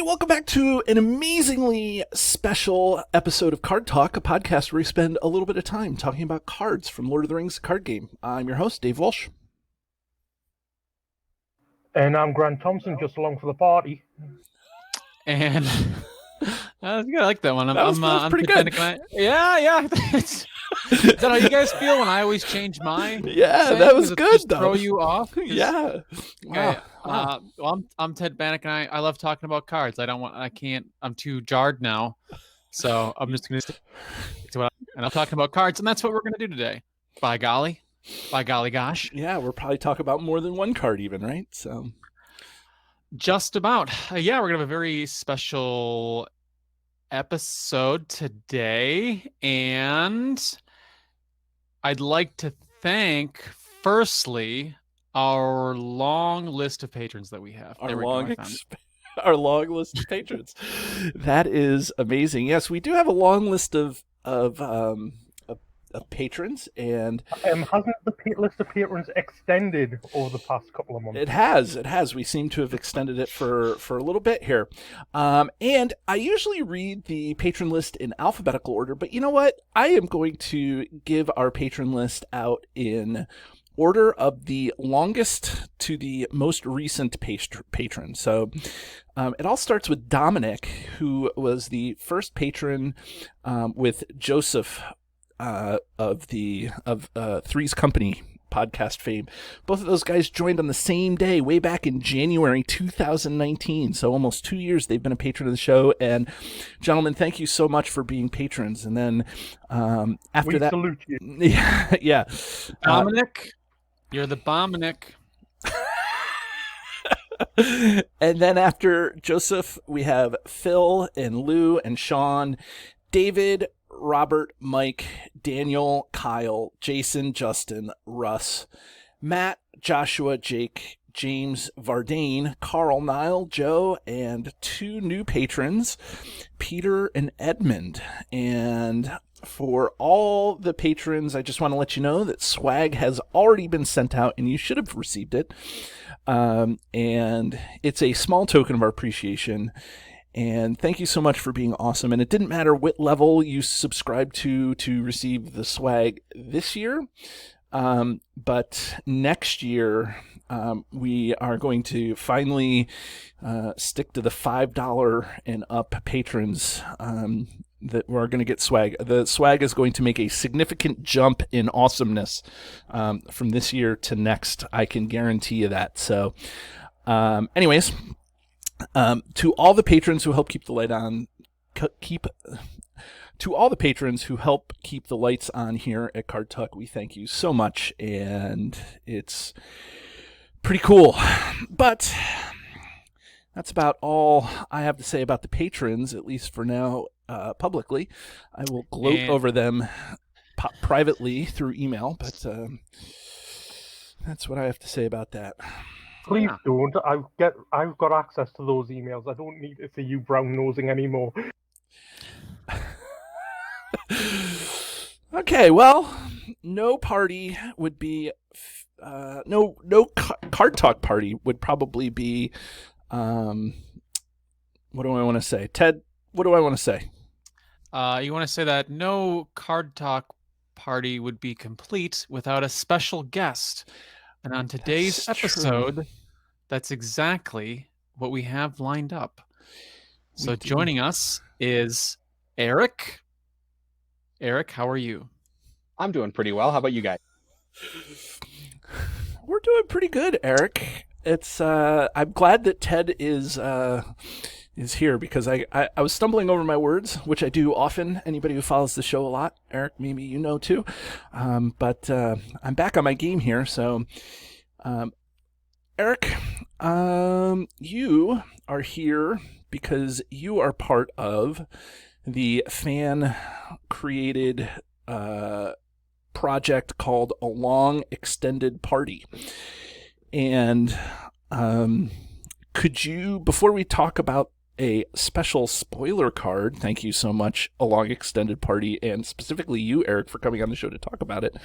everybody. Welcome back to an amazingly special episode of Card Talk, a podcast where we spend a little bit of time talking about cards from Lord of the Rings card game. I'm your host, Dave Walsh. And I'm Grant Thompson, just along for the party. And I like that one. That was pretty good. Yeah. Is that how you guys feel when I always change mine? Yeah, that was good, though. Throw you off? Yeah. Okay. Wow. Well, I'm Ted Bannock, and I love talking about cards. I'm too jarred now. So I'm just going to stick to it. And I'm talking about cards, and that's what we're going to do today. By golly gosh. Yeah, we're probably talking about more than one card even, right? So just about. Yeah, we're going to have a very special episode today, and I'd like to thank, firstly, our long list of patrons that we have. Our long list of patrons. That is amazing. Yes, we do have a long list of patrons, and hasn't the list of patrons extended over the past couple of months? It has. We seem to have extended it for a little bit here. And I usually read the patron list in alphabetical order, but you know what? I am going to give our patron list out in order of the longest to the most recent patron. So it all starts with Dominic, who was the first patron with Joseph of Three's Company podcast fame. Both of those guys joined on the same day way back in January 2019. So almost 2 years they've been a patron of the show. And gentlemen, thank you so much for being patrons. And then after that, salute you. Yeah. Dominic, you're the Bominic. And then after Joseph, we have Phil and Lou and Sean, David, Robert, Mike, Daniel, Kyle, Jason, Justin, Russ, Matt, Joshua, Jake, James, Vardane, Carl, Niall, Joe, and two new patrons, Peter and Edmund. And for all the patrons, I just want to let you know that swag has already been sent out and you should have received it. And it's a small token of our appreciation. And thank you so much for being awesome. And it didn't matter what level you subscribed to receive the swag this year. But next year, we are going to finally stick to the $5 and up patrons that we're going to get swag. The swag is going to make a significant jump in awesomeness from this year to next. I can guarantee you that. So anyways... to all the patrons who help keep the light on, to all the patrons who help keep the lights on here at Card Talk, we thank you so much, and it's pretty cool. But that's about all I have to say about the patrons, at least for now, publicly. I will gloat over them privately through email, but that's what I have to say about that. Please don't. I've got access to those emails. I don't need to see you brown nosing anymore. Okay, well, no party would be no Card Talk party would probably be what do I want to say? Ted, what do I want to say? You want to say that no Card Talk party would be complete without a special guest. And on today's episode, that's exactly what we have lined up. So joining us is Eric. Eric, how are you? I'm doing pretty well. How about you guys? We're doing pretty good, Eric. It's I'm glad that Ted is here because I was stumbling over my words, which I do often. Anybody who follows the show a lot, Eric, maybe you know too. But I'm back on my game here, so Eric, you are here because you are part of the fan-created project called A Long Extended Party. And could you, before we talk about a special spoiler card, thank you so much, A Long Extended Party, and specifically you, Eric, for coming on the show to talk about it,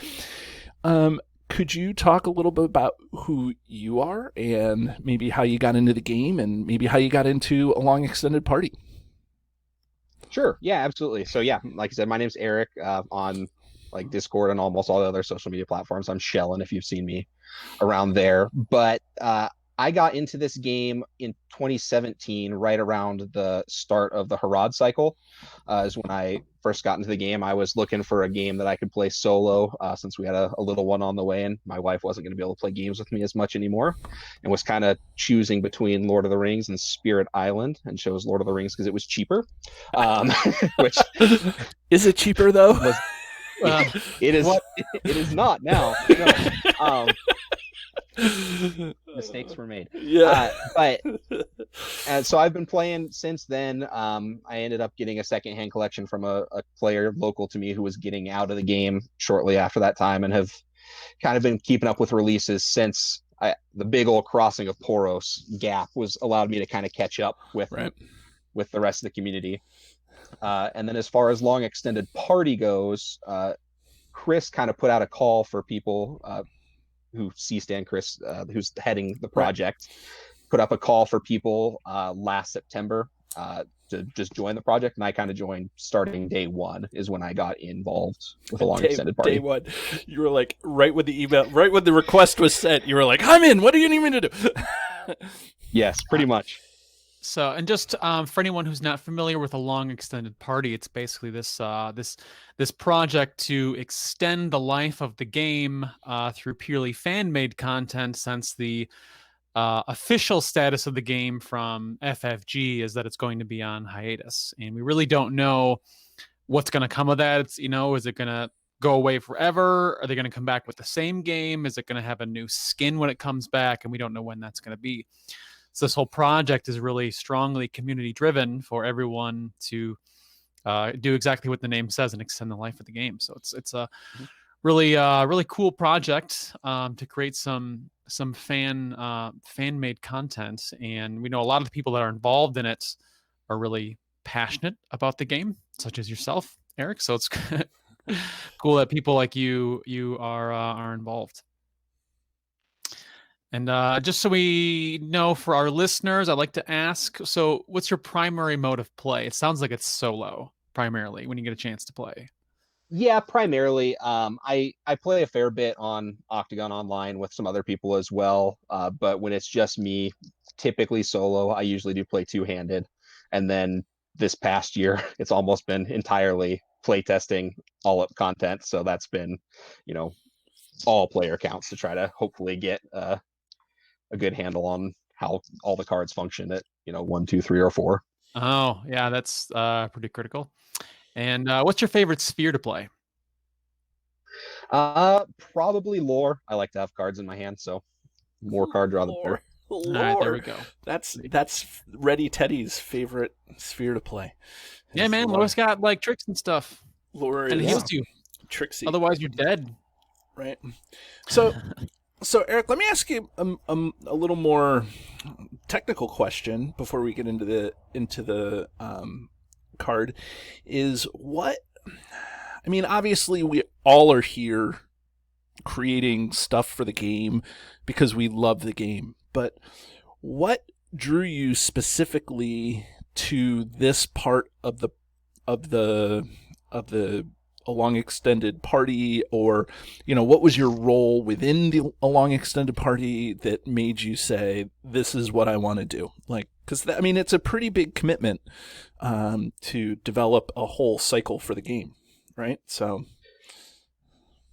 could you talk a little bit about who you are and maybe how you got into the game and maybe how you got into a long extended party? Sure. Yeah, absolutely. So yeah, like I said, my name's Eric. On like Discord and almost all the other social media platforms, I'm Shellin if you've seen me around there. But I got into this game in 2017, right around the start of the Harad cycle. Is when I first got into the game. I was looking for a game that I could play solo, since we had a little one on the way, and my wife wasn't going to be able to play games with me as much anymore, and was kind of choosing between Lord of the Rings and Spirit Island, and chose Lord of the Rings because it was cheaper. Um, which Is it cheaper though? was it is What? it is not now. No. Mistakes were made. Yeah. But so I've been playing since then. I ended up getting a secondhand collection from a player local to me who was getting out of the game shortly after that time, and have kind of been keeping up with releases since the big old crossing of Poros gap was allowed me to kind of catch up with Right. with the rest of the community. And then as far as long extended party goes, Chris kind of put out a call for people who C-Stan Chris, who's heading the project, put up a call for people last September to just join the project, and I kind of joined starting day one is when I got involved with a long extended party. Day one, you were like right when the email, right when the request was sent, you were like, "I'm in. What do you need me to do?" Yes, pretty much. So, and just for anyone who's not familiar with a long extended party, it's basically this project to extend the life of the game through purely fan-made content. Since the official status of the game from FFG is that it's going to be on hiatus, and we really don't know what's going to come of that. It's, is it going to go away forever? Are they going to come back with the same game? Is it going to have a new skin when it comes back? And we don't know when that's going to be. So this whole project is really strongly community driven for everyone to do exactly what the name says and extend the life of the game. So it's a really cool project to create some fan made content, and we know a lot of the people that are involved in it are really passionate about the game, such as yourself, Eric. So it's cool that people like you are involved. And just so we know for our listeners, I'd like to ask, so what's your primary mode of play? It sounds like it's solo, primarily, when you get a chance to play. Yeah, primarily. I play a fair bit on Octagon Online with some other people as well. But when it's just me, typically solo, I usually do play two-handed. And then this past year, it's almost been entirely playtesting ALeP content. So that's been, all player counts to try to hopefully get a good handle on how all the cards function at, 1, 2, 3, or 4. Oh, yeah, that's pretty critical. And what's your favorite sphere to play? Probably lore. I like to have cards in my hand, so more card draw the better. All right, there we go. That's Ready Teddy's favorite sphere to play. Yeah, man, lore's got like tricks and stuff. Lore And it is heals you. tricksy. Otherwise, you're dead. Right. So Eric, let me ask you a little more technical question before we get into the card. Is what I mean, obviously we all are here creating stuff for the game because we love the game, but what drew you specifically to this part of the a long extended party, or what was your role within a long extended party that made you say this is what I want to do? Like, because it's a pretty big commitment to develop a whole cycle for the game, right? So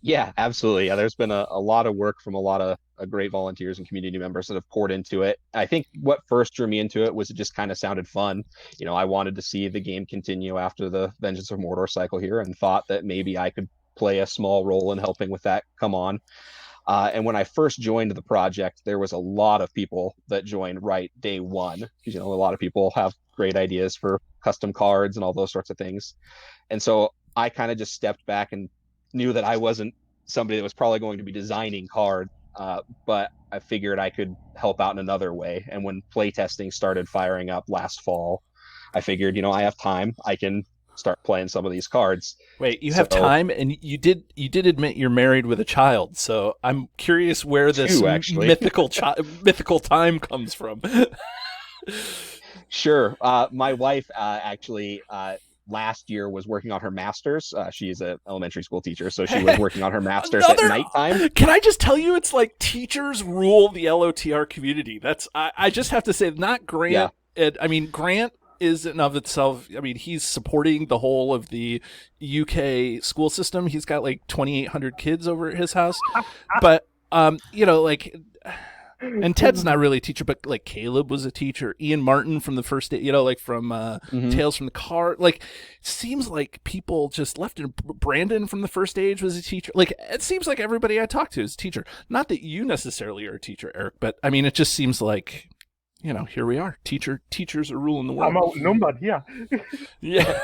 Yeah, absolutely. Yeah, there's been a lot of work from a lot of great volunteers and community members that have poured into it. I think what first drew me into it was it just kind of sounded fun. I wanted to see the game continue after the Vengeance of Mordor cycle here, and thought that maybe I could play a small role in helping with that come on. And when I first joined the project, there was a lot of people that joined right day one, because a lot of people have great ideas for custom cards and all those sorts of things. And so I kind of just stepped back and knew that I wasn't somebody that was probably going to be designing cards, but I figured I could help out in another way. And when playtesting started firing up last fall, I figured, I have time. I can start playing some of these cards. Wait, you have time, and you did admit you're married with a child, so I'm curious where this Two, actually. mythical time comes from. Sure. My wife actually last year was working on her master's. She's an elementary school teacher, so she was working on her master's at nighttime. Can I just tell you, it's like teachers rule the LOTR community. That's I just have to say, not Grant. Yeah. I mean, Grant is in and of itself, I mean, he's supporting the whole of the UK school system. He's got like 2,800 kids over at his house. But, you know, like, and Ted's not really a teacher, but like Caleb was a teacher. Ian Martin from the first day, you know, like from Tales from the Car. Like, it seems like people just left it. Brandon from the First Age was a teacher. Like, it seems like everybody I talk to is a teacher. Not that you necessarily are a teacher, Eric, but I mean, it just seems like, you know, here we are. Teachers are ruling the world. I'm outnumbered here. Yeah.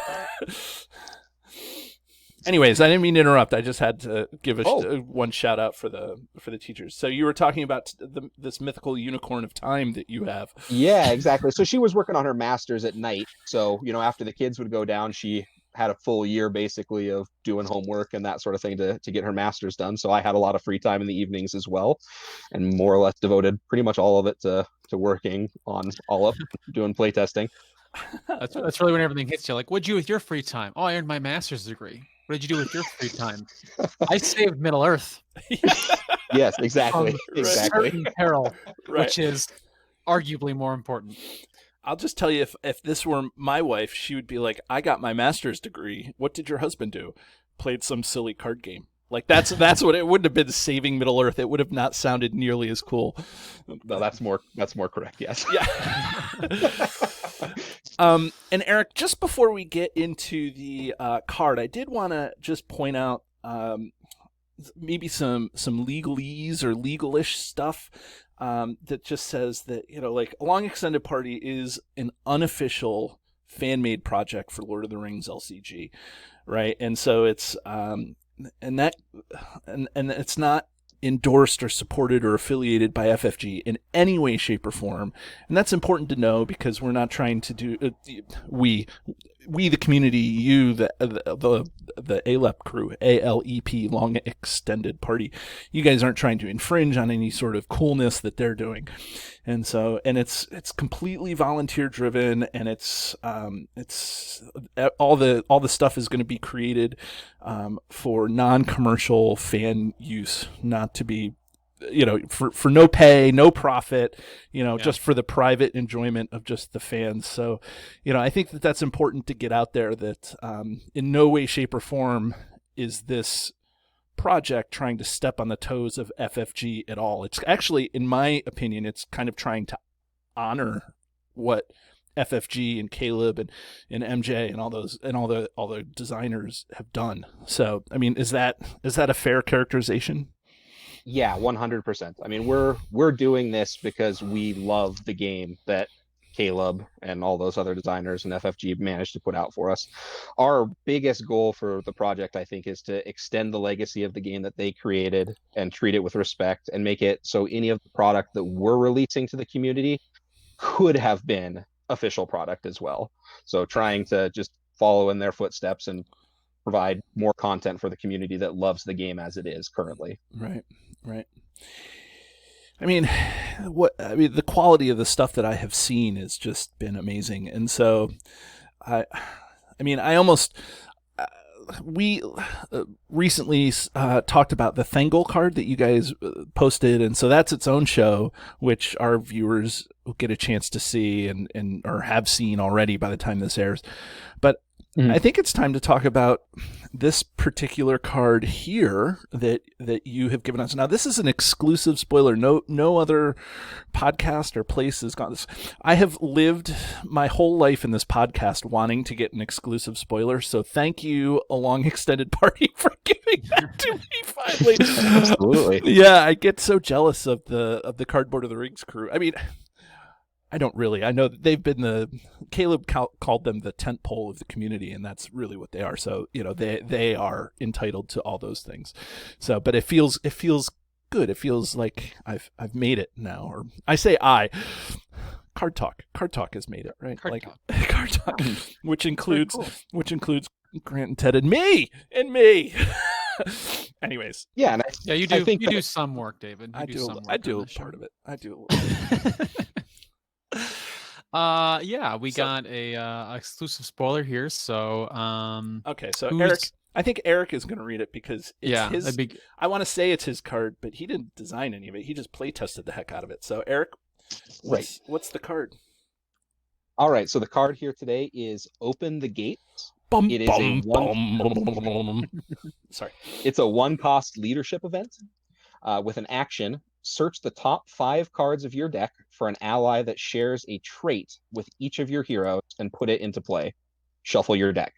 Anyways, I didn't mean to interrupt. I just had to give one shout out for the teachers. So you were talking about this mythical unicorn of time that you have. Yeah, exactly. So she was working on her master's at night. So, you know, after the kids would go down, she had a full year basically of doing homework and that sort of thing to get her master's done. So I had a lot of free time in the evenings as well, and more or less devoted pretty much all of it to working on ALeP, doing playtesting. That's really when everything hits you. Like, what'd you do with your free time? Oh, I earned my master's degree. What did you do with your free time? I saved Middle Earth. Yes, exactly. Exactly. Certain peril, which is arguably more important. I'll just tell you, if this were my wife, she would be like, I got my master's degree. What did your husband do? Played some silly card game. Like, that's what it wouldn't have been, saving Middle Earth. It would have not sounded nearly as cool. No, that's more correct, yes. Yeah. And Eric, just before we get into the card, I did want to just point out maybe some legalese or legalish stuff that just says that, you know, like, A Long Extended Party is an unofficial fan-made project for Lord of the Rings LCG, right? And so it's and it's not endorsed or supported or affiliated by FFG in any way, shape, or form. And that's important to know, because we're not trying to do we the community, you the ALeP crew, ALEP, Long Extended Party, you guys aren't trying to infringe on any sort of coolness that they're doing. And so, and it's completely volunteer driven, and it's all the stuff is going to be created for non-commercial fan use, not to be, you know, for no pay, no profit, you know, just for the private enjoyment of just the fans. So, you know, I think that that's important to get out there, that in no way, shape, or form is this project trying to step on the toes of FFG at all. It's actually, in my opinion, it's kind of trying to honor what FFG and Caleb and MJ and all the designers have done. So, I mean, is that a fair characterization? Yeah, 100%. I mean, we're doing this because we love the game that Caleb and all those other designers and FFG managed to put out for us. Our biggest goal for the project, I think, is to extend the legacy of the game that they created and treat it with respect, and make it so any of the product that we're releasing to the community could have been official product as well. So trying to just follow in their footsteps and provide more content for the community that loves the game as it is currently. Right. I mean, the quality of the stuff that I have seen has just been amazing. And so we recently talked about the Thengel card that you guys posted, and so that's its own show, which our viewers will get a chance to see and or have seen already by the time this airs. But I think it's time to talk about this particular card here that you have given us. Now, this is an exclusive spoiler. No other podcast or place has got this. I have lived my whole life in this podcast wanting to get an exclusive spoiler. So thank you, A Long Extended Party, for giving that to me finally. Absolutely. Yeah, I get so jealous of the Cardboard of the Rings crew. I mean, I don't really. I know they've been Caleb called them the tent pole of the community, and that's really what they are. So, you know, they are entitled to all those things. So, but it feels good. It feels like I've made it now. Or I say Card Talk. Card Talk has made it, right? Card like Talk. Card Talk, which includes cool. Grant and Ted and me. Anyways, Yeah, and Yeah, you I do. think You that- do some work, David. You some work I do on a this part show. of it. I do. Yeah, we So- got a exclusive spoiler here. So, Okay, so who's- Eric, I think Eric is going to read it because it's yeah, his. that'd be I want to say it's his card, but he didn't design any of it. He just play tested the heck out of it. So Eric, what's the card? All right, so the card here today is Open the Gates. Bum, It is bum, a one. bum. Sorry. It's a one-cost leadership event with an action. Search the top 5 cards of your deck for an ally that shares a trait with each of your heroes and put it into play. Shuffle your deck.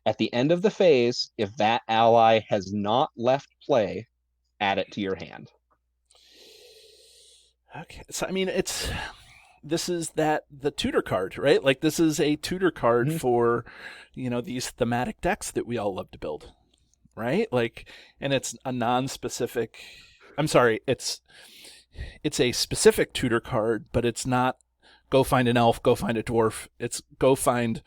At the end of the phase, if that ally has not left play, add it to your hand. Okay, so I mean, this is the tutor card, right? Like this is a tutor card for, these thematic decks that we all love to build, right? Like, and it's a non-specific. I'm sorry, it's a specific tutor card, but it's not go find an elf, go find a dwarf. It's go find,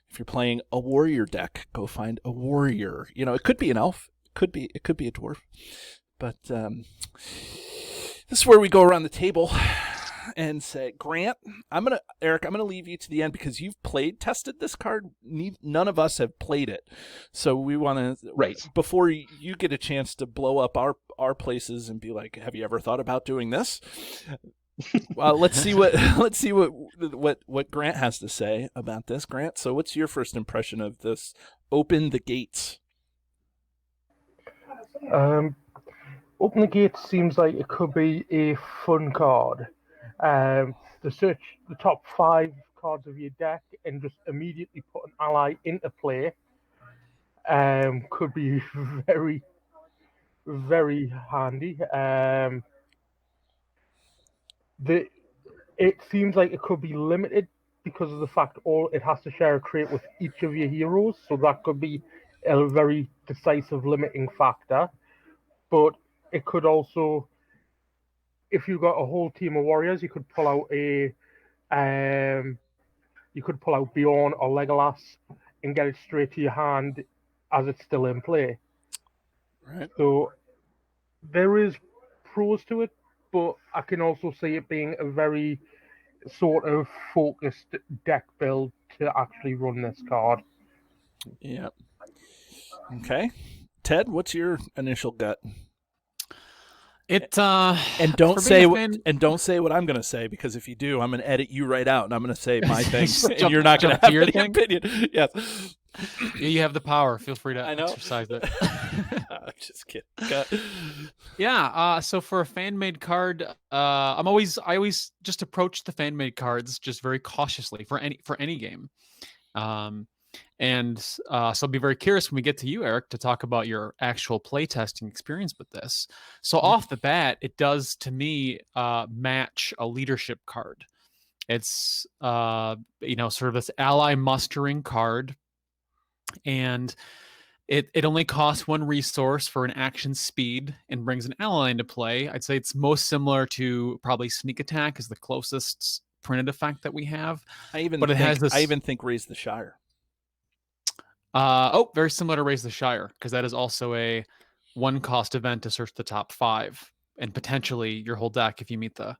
if you're playing a warrior deck, go find a warrior. It could be an elf, it could be a dwarf, but this is where we go around the table and say, Grant, Eric, I'm gonna leave you to the end because you've tested this card. None of us have played it, so we want to before you get a chance to blow up our places and be like, have you ever thought about doing this? Well, let's see what Grant has to say about this. Grant, so what's your first impression of this? Open the Gates. Open the Gates seems like it could be a fun card. To search the top 5 cards of your deck and just immediately put an ally into play could be very, very handy. It seems like it could be limited because of the fact it has to share a trait with each of your heroes, so that could be a very decisive limiting factor. But it could also, if you've got a whole team of warriors, you could pull out Bjorn or Legolas and get it straight to your hand as it's still in play. Right. So there is pros to it, but I can also see it being a very sort of focused deck build to actually run this card. Yeah. Okay. Ted, what's your initial gut? And don't say what I'm going to say, because if you do, I'm going to edit you right out and I'm going to say my thing, and you're not going to have any opinion. Yes. You have the power. Feel free to exercise it. Just kidding. Yeah. So for a fan-made card, I always just approach the fan-made cards just very cautiously for any game. So I'll be very curious when we get to you, Eric, to talk about your actual playtesting experience with this. So off the bat, it does to me match a leadership card. It's sort of this ally mustering card, and it only costs 1 resource for an action speed and brings an ally into play. I'd say it's most similar to probably Sneak Attack is the closest printed effect that we have. I even think Raise the Shire. Very similar to Raise the Shire, because that is also a 1-cost event to search the top 5 and potentially your whole deck if you meet the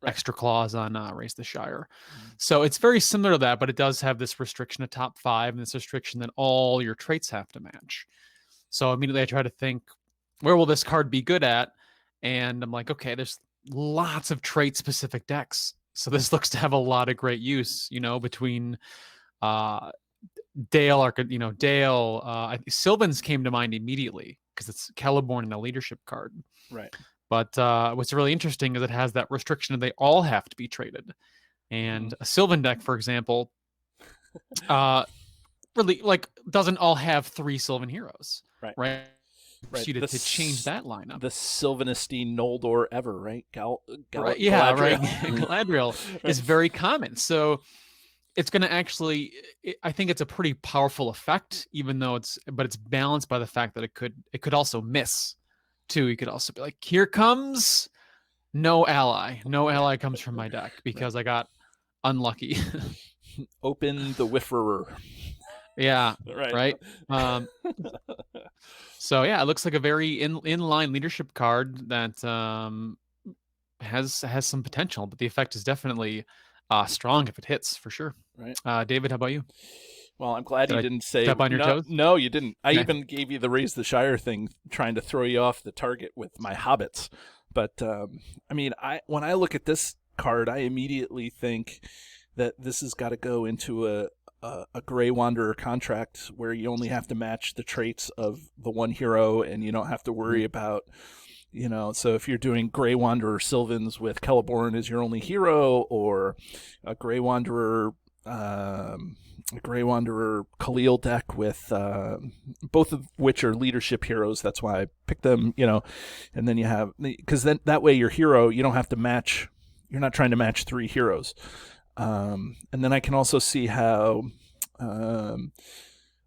extra clause on Raise the Shire. So it's very similar to that, but it does have this restriction of top 5 and this restriction that all your traits have to match. So immediately I try to think, where will this card be good at? And I'm like, okay, there's lots of trait-specific decks. So this looks to have a lot of great use, between Dale, Sylvan's came to mind immediately because it's Celeborn in a leadership card. Right. But what's really interesting is it has that restriction that they all have to be traded. And a Sylvan deck, for example, really doesn't all have 3 Sylvan heroes. Right. You to change that lineup. The Sylvanest Noldor ever, right? Galadriel is very common. So it's going to actually, I think it's a pretty powerful effect, even though it's balanced by the fact that it could also miss too. You could also be like, here comes no ally comes from my deck because I got unlucky. Open the Whifferer. Yeah, Right. So yeah, it looks like a very inline leadership card that has some potential, but the effect is definitely strong if it hits, for sure. Right. David, how about you? Well, I'm glad you didn't say step on your toes? No, you didn't. I Okay. even gave you the Raise the Shire thing, trying to throw you off the target with my hobbits. But I mean, when I look at this card, I immediately think that this has got to go into a Grey Wanderer contract where you only have to match the traits of the one hero, and you don't have to worry about, so if you're doing Grey Wanderer Sylvans with Celeborn as your only hero, or a Grey Wanderer Khalil deck with both of which are leadership heroes. That's why I picked them, and then you have, because then that way your hero, you don't have to match, you're not trying to match 3 heroes. And then I can also see how,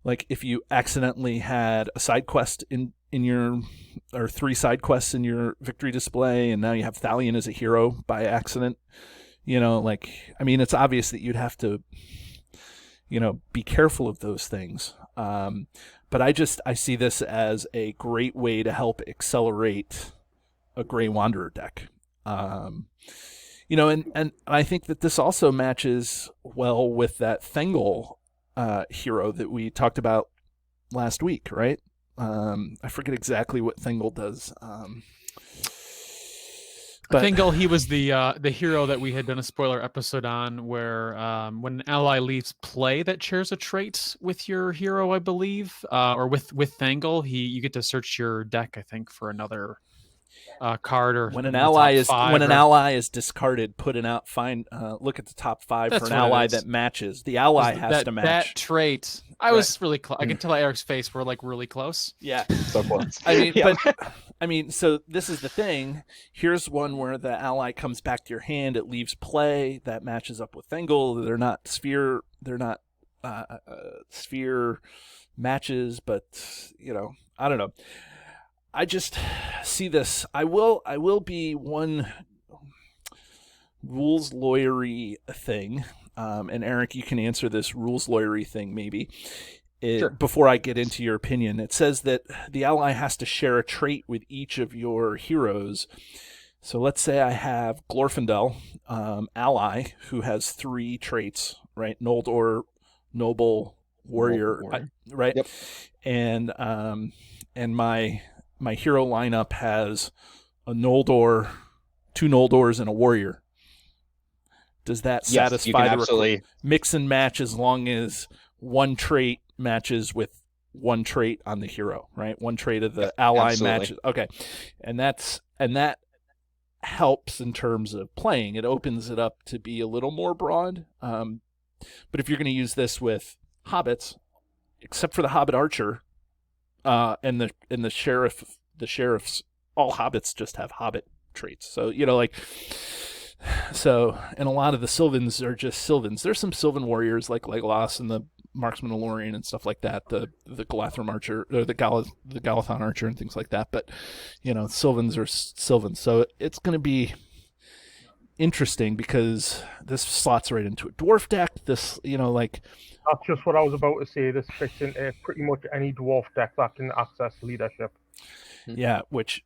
like if you accidentally had a side quest in your, or 3 side quests in your victory display, and now you have Thalion as a hero by accident, I mean, it's obvious that you'd have to, be careful of those things. But I see this as a great way to help accelerate a Grey Wanderer deck. And I think that this also matches well with that Thengel hero that we talked about last week, right? I forget exactly what Thengel does. But Thengel, he was the hero that we had done a spoiler episode on, where when an ally leaves play that shares a trait with your hero, I believe, or with Thengel, you get to search your deck, I think, for another card, or when an ally is discarded, look at the top 5 for an ally that matches. The ally has to match that trait. I was really close. I can tell Eric's face. We're like really close. Yeah, so close. So this is the thing. Here's one where the ally comes back to your hand. It leaves play. That matches up with Thengel. They're not sphere. They're not sphere matches, but I don't know. I just see this. I will be one rules lawyery thing, and Eric, you can answer this rules lawyery thing maybe. Sure. Before I get into your opinion. It says that the ally has to share a trait with each of your heroes. So let's say I have Glorfindel, ally, who has 3 traits, right? Noldor, Noble, Warrior. Right? Yep. And my hero lineup has a Noldor, 2 Noldors, and a Warrior. Does that satisfy the mix and match, as long as one trait matches with one trait on the hero, right? One trait of the ally matches. Okay. And that helps in terms of playing. It opens it up to be a little more broad. But if you're going to use this with hobbits, except for the Hobbit Archer, and the sheriffs, all hobbits just have hobbit traits. So, and a lot of the Sylvans are just Sylvans. There's some Sylvan warriors like Legolas and the Marksman of Lorien and stuff like that, the Galathram Archer, or the Galathon Archer and things like that. But, Sylvans are Sylvans. So it's going to be interesting because this slots right into a dwarf deck. This, That's just what I was about to say. This fits into pretty much any dwarf deck that can access leadership. Yeah, which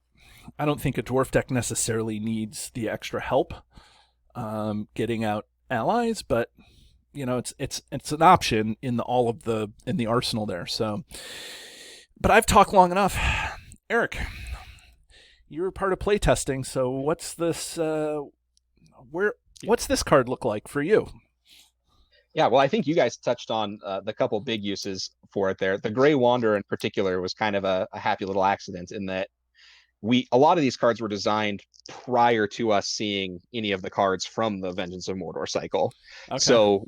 I don't think a dwarf deck necessarily needs the extra help getting out allies, but it's an option in the arsenal there. So, but I've talked long enough. Eric, you were part of playtesting, so what's this? What's this card look like for you? Yeah, well, I think you guys touched on the couple big uses for it there. The Grey Wanderer in particular was kind of a happy little accident in that a lot of these cards were designed prior to us seeing any of the cards from the Vengeance of Mordor cycle. Okay. So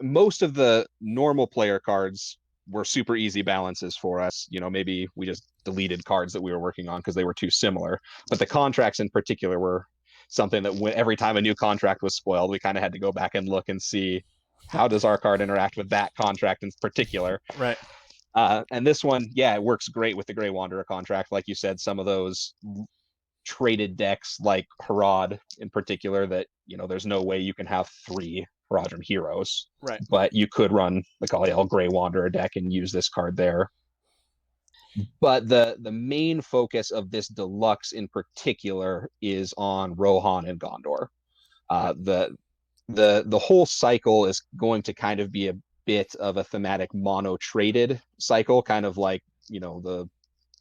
most of the normal player cards were super easy balances for us. Maybe we just deleted cards that we were working on because they were too similar. But the contracts in particular were something that every time a new contract was spoiled, we kind of had to go back and look and see, how does our card interact with that contract in particular? Right. And this one, it works great with the Grey Wanderer contract. Like you said, some of those traded decks like Harad in particular that, there's no way you can have 3 Haradrim heroes. Right. But you could run the Kaliel Grey Wanderer deck and use this card there. But the main focus of this deluxe in particular is on Rohan and Gondor. The whole cycle is going to kind of be a bit of a thematic mono traded cycle, kind of like the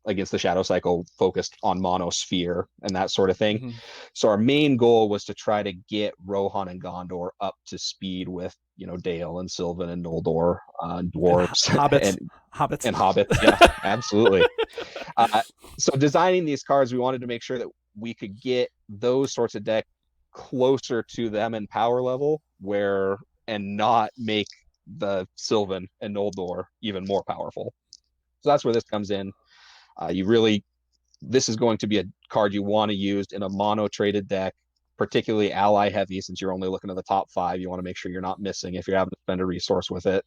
Against the Shadow cycle focused on Monosphere and that sort of thing. Mm-hmm. So our main goal was to try to get Rohan and Gondor up to speed with Dale and Sylvan and Noldor, dwarves and hobbits and hobbits. Yeah, absolutely. So designing these cards, we wanted to make sure that we could get those sorts of decks closer to them in power level, and not make the Sylvan and Noldor even more powerful. So that's where this comes in. This is going to be a card you want to use in a mono traded deck, particularly ally heavy, since you're only looking at the top 5. You want to make sure you're not missing if you're having to spend a resource with it.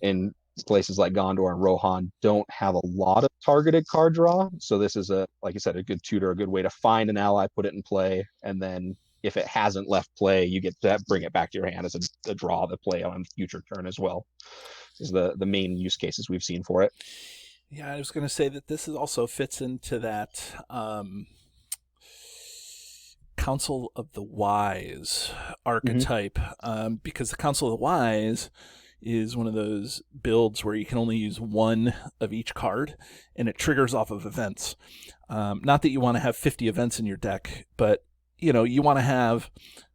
In places like Gondor and Rohan don't have a lot of targeted card draw. So this is like you said, a good tutor, a good way to find an ally, put it in play. And then if it hasn't left play, you get that, bring it back to your hand as a draw to play on a future turn as well. This is the main use cases we've seen for it. Yeah, I was going to say that this also fits into that Council of the Wise archetype, because the Council of the Wise is one of those builds where you can only use 1 of each card, and it triggers off of events. Not that you want to have 50 events in your deck, but you want to have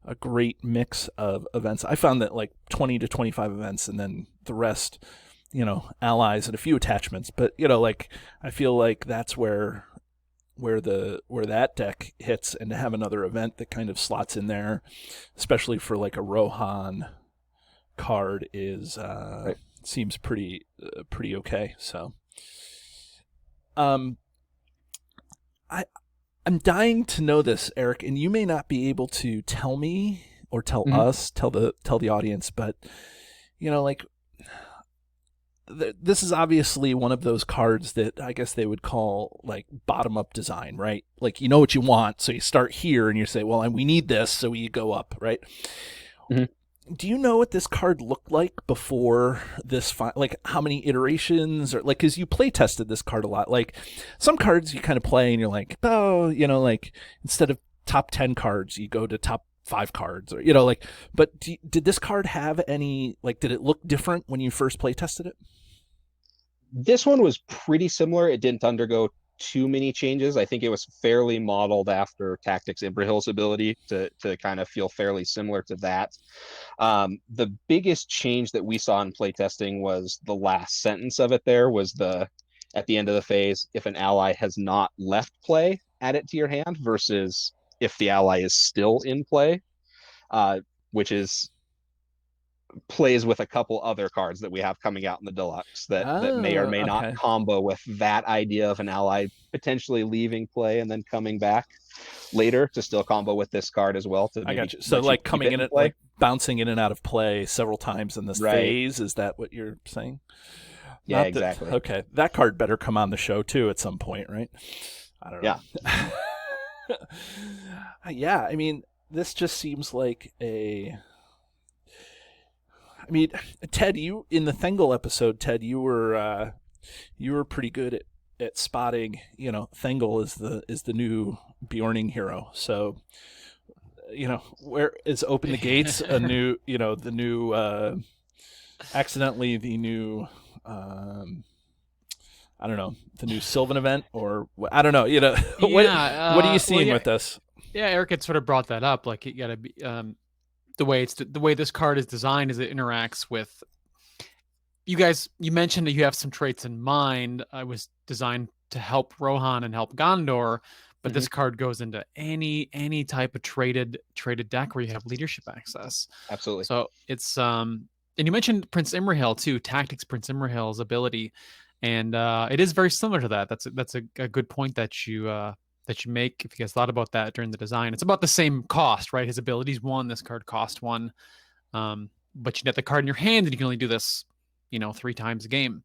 a great mix of events. I found that like 20 to 25 events, and then the rest, allies and a few attachments. But I feel like that's where that deck hits, and to have another event that kind of slots in there, especially for like a Rohan card, is right. Seems pretty okay. So I'm dying to know this, Eric, and you may not be able to tell me or tell us, tell the audience, but this is obviously one of those cards that I guess they would call like bottom up design, right? Like what you want, so you start here and you say, well, we need this, so you go up, right? Mm-hmm. Do you know what this card looked like before this? Like how many iterations, or like, because you play tested this card a lot. Like some cards you kind of play and you're like, oh, like instead of top 10 cards, you go to top 5 cards, or But did this card have any? Like, did it look different when you first play tested it? This one was pretty similar. It didn't undergo too many changes. I think it was fairly modeled after Tactics Imbrahil's ability to kind of feel fairly similar to that. The biggest change that we saw in playtesting was the last sentence of it. There was at the end of the phase, if an ally has not left play, add it to your hand, versus if the ally is still in play, which plays with a couple other cards that we have coming out in the deluxe that may or may not combo with that idea of an ally potentially leaving play and then coming back later to still combo with this card as well. I got you. So like coming in it, like bouncing in and out of play several times in this phase. Is that what you're saying? Yeah, exactly. Okay. That card better come on the show too at some point, right? I don't know. Yeah. Yeah. I mean, this just seems like Ted, you in the Thengel episode, Ted, you were pretty good at spotting. Thengel is the new Bjorning hero. So, where is Open the Gates a new? The new, accidentally the new. I don't know, the new Sylvan event, or I don't know. What are you seeing with this? Yeah, Eric had sort of brought that up. Like you got to be. The way this card is designed is it interacts with you guys. You mentioned that you have some traits in mind. I was designed to help Rohan and help Gondor, but this card goes into any type of traded deck where you have leadership access. Absolutely. So it's and you mentioned Prince Imrahil too, Tactics Prince Imrahil's ability, and it is very similar to that. That's a good point that you make, if you guys thought about that during the design. It's about the same cost, right? His abilities 1, this card cost 1. But you get the card in your hand and you can only do this, 3 times a game.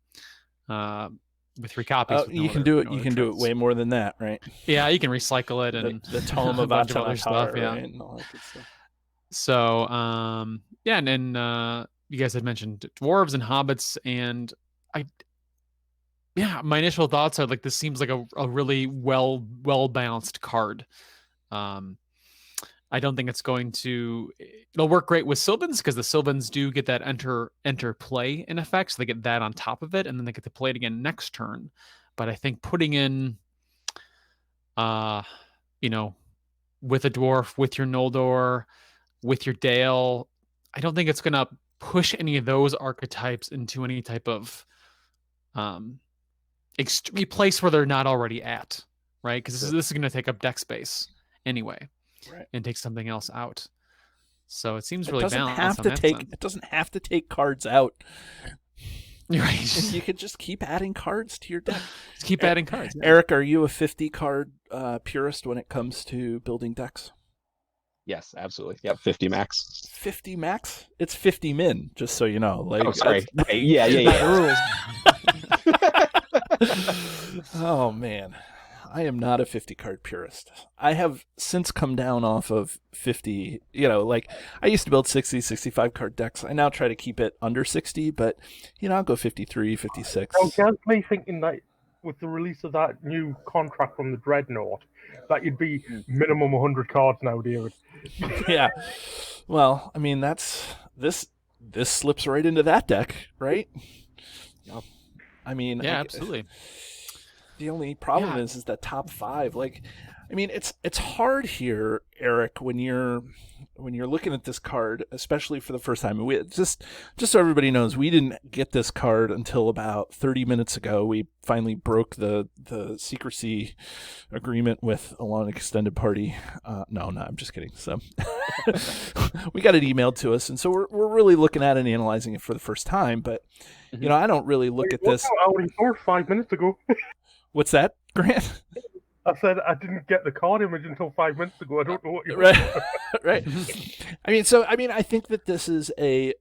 with 3 copies. With no you can other- do it. no You other can do it traits. way more than that, right? Yeah, you can recycle it and The tome a of bunch of other stuff. Atanatar, Yeah. right? And all that good stuff. So, yeah, and then you guys had mentioned dwarves and hobbits, and my initial thoughts are like this seems like a really well balanced card. I don't think it's going to. It'll work great with Sylvans because the Sylvans do get that enter play in effect, so they get that on top of it, and then they get to play it again next turn. But I think putting in, with a dwarf, with your Noldor, with your Dale, I don't think it's going to push any of those archetypes into any type of extreme place where they're not already at, right? Because this is going to take up deck space anyway, right, and take something else out. So it seems It really doesn't balanced. have on to that take. sense. It doesn't have to take cards out. Right. You could just keep adding cards to your deck. Just keep adding cards. Yeah. Eric, are you a 50 card purist when it comes to building decks? Yes, absolutely. Yep, 50 max. 50 max? It's 50 min, just so you know. Like, Oh, sorry. that's- Right, yeah. Oh man, I am not a 50 card purist. I have since come down off of 50. Like I used to build 60, 65 card decks. I now try to keep it under 60, but I'll go 53, 56. Now, just me thinking that with the release of that new contract from the Dreadnought, that you'd be minimum 100 cards now, David. Yeah. Well, I mean this slips right into that deck, right? Yep. I mean, Yeah, absolutely. The only problem is that top 5. Like, I mean, it's hard here, Eric, when you're looking at this card, especially for the first time. We just so everybody knows, we didn't get this card until about 30 minutes ago. We finally broke the secrecy agreement with a long extended party. No, I'm just kidding. So we got it emailed to us, and so we're really looking at it and analyzing it for the first time. But I don't really look at this. I already saw it 5 minutes ago. What's that, Grant? I said I didn't get the card image until 5 minutes ago. I don't know what you're right. I think that this is a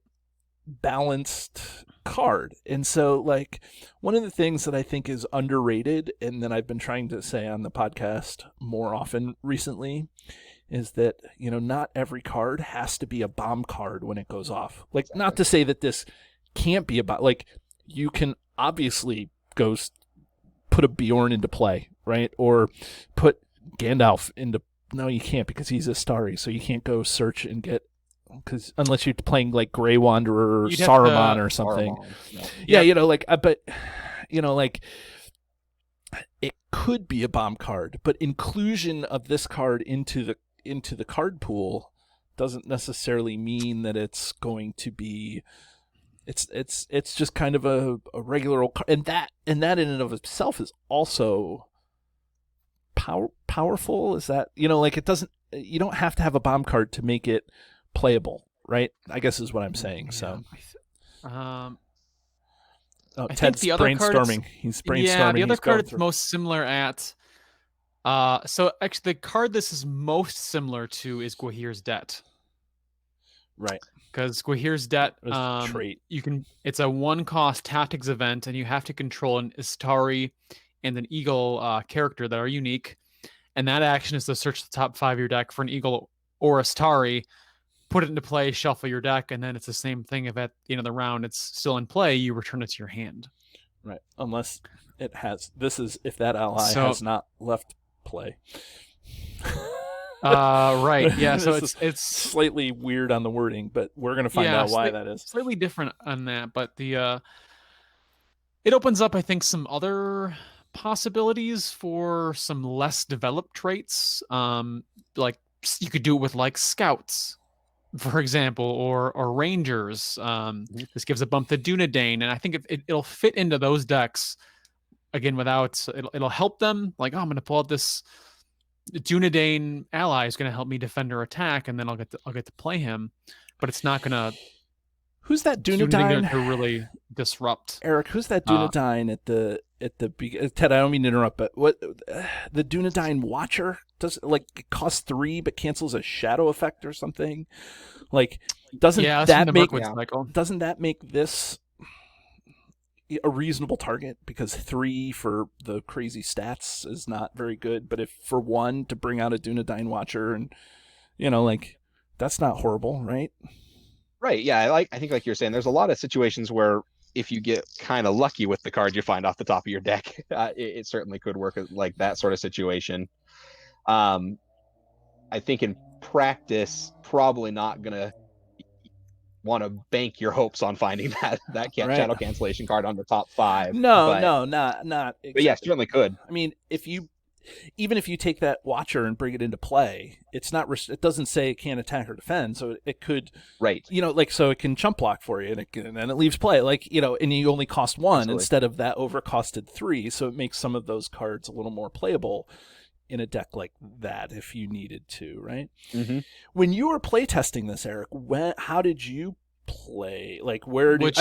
balanced card. And so, like, one of the things that I think is underrated, and that I've been trying to say on the podcast more often recently, is that, not every card has to be a bomb card when it goes off. Like, not to say that this can't be about, like, you can obviously go put a Bjorn into play, right? Or put Gandalf into... No, you can't, because he's a starry, so you can't go search and get... Because unless you're playing like Grey Wanderer or Saruman or something. But it could be a bomb card, but inclusion of this card into the card pool doesn't necessarily mean that it's going to be... It's just kind of a regular old card, and that in and of itself is also powerful. Is that it doesn't... You don't have to have a bomb card to make it playable, right? I guess is what I'm saying. So, Ted's brainstorming. He's brainstorming. Yeah, the other card it's most similar at. So actually, the card this is most similar to is Gwahir's Debt. Right. Because Gwahir's Debt, trait. It's a 1-cost tactics event, and you have to control an Istari and an Eagle character that are unique. And that action is to search the top 5 of your deck for an Eagle or Astari, put it into play, shuffle your deck, and then it's the same thing. If at the end of the round it's still in play, you return it to your hand. Right. Unless it has... This is if that ally has not left play. Right. Yeah. So it's slightly weird on the wording, but we're going to find out why that is. Slightly different on that, but it opens up, I think, some other possibilities for some less developed traits. Like you could do it with like scouts, for example, or rangers. This gives a bump to Dunedain, and I think it'll fit into those decks again without it'll help them. Like, I'm going to pull out this Dunedain ally is going to help me defend or attack, and then I'll get to play him. But it's not going to. Who's that Dunedain to really disrupt? Eric, who's that Dunedain at the Ted? I don't mean to interrupt, but what the Dunedain Watcher does? Like, it costs 3 but cancels a shadow effect or something. Like, doesn't that make this? a reasonable target, because 3 for the crazy stats is not very good. But if for 1 to bring out a Dunedain Watcher, and like, that's not horrible, right? Right. Yeah. I think like you're saying, there's a lot of situations where if you get kind of lucky with the card you find off the top of your deck, it certainly could work like that sort of situation. I think in practice, probably not gonna want to bank your hopes on finding that Right. channel cancellation card on the top 5. No, but, not exactly. But yeah, certainly could. I mean, even if you take that Watcher and bring it into play, it's not. It doesn't say it can't attack or defend, so it could. Right. So it can chump block for you, and then it leaves play. And you only cost 1 Absolutely. instead of that overcosted 3, so it makes some of those cards a little more playable in a deck like that if you needed to, right? Mm-hmm. When you were playtesting this, Eric, how did you play? Like, which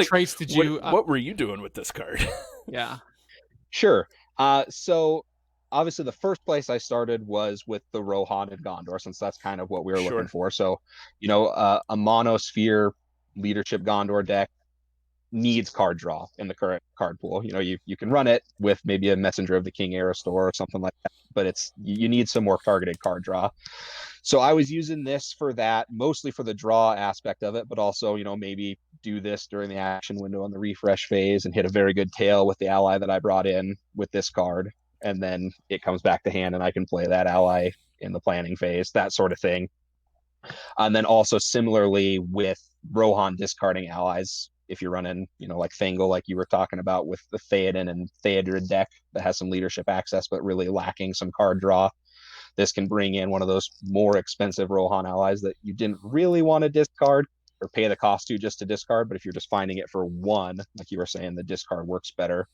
traits did you? What were you doing with this card? Yeah. Sure. So obviously the first place I started was with the Rohan and Gondor, since that's kind of what we were looking for. So, a monosphere leadership Gondor deck needs card draw in the current card pool. You can run it with maybe a Messenger of the King Aerostor or something like that, but you need some more targeted card draw. So I was using this for that, mostly for the draw aspect of it, but also, maybe do this during the action window on the refresh phase and hit a very good tail with the ally that I brought in with this card. And then it comes back to hand and I can play that ally in the planning phase, that sort of thing. And then also similarly with Rohan discarding allies, if you're running, like Thangol, like you were talking about with the Theoden and Theodred deck that has some leadership access, but really lacking some card draw, this can bring in one of those more expensive Rohan allies that you didn't really want to discard or pay the cost to just to discard. But if you're just finding it for 1, like you were saying, the discard works better.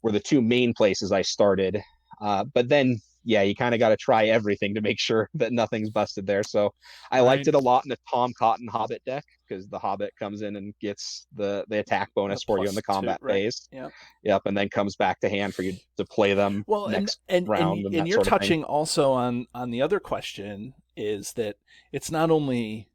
Were the 2 main places I started. But then, yeah, you kind of got to try everything to make sure that nothing's busted there. So I liked it a lot in the Tom Cotton Hobbit deck, because the Hobbit comes in and gets the attack bonus for you in the combat phase. Right. Yep, and then comes back to hand for you to play them next round. And you're touching also on the other question, is that it's not only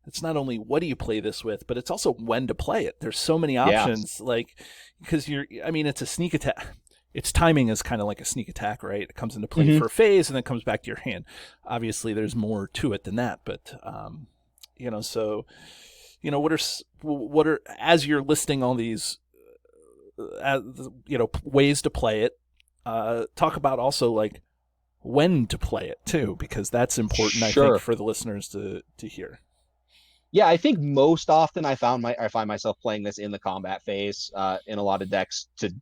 what do you play this with, but it's also when to play it. There's so many options, because it's a sneak attack. Its timing is kind of like a sneak attack, right? It comes into play for a phase and then comes back to your hand. Obviously, there's more to it than that, but what are as you're listing all these, ways to play it. Talk about also like when to play it too, because that's important. Sure. I think for the listeners to hear. Yeah, I think most often I find myself playing this in the combat phase in a lot of decks to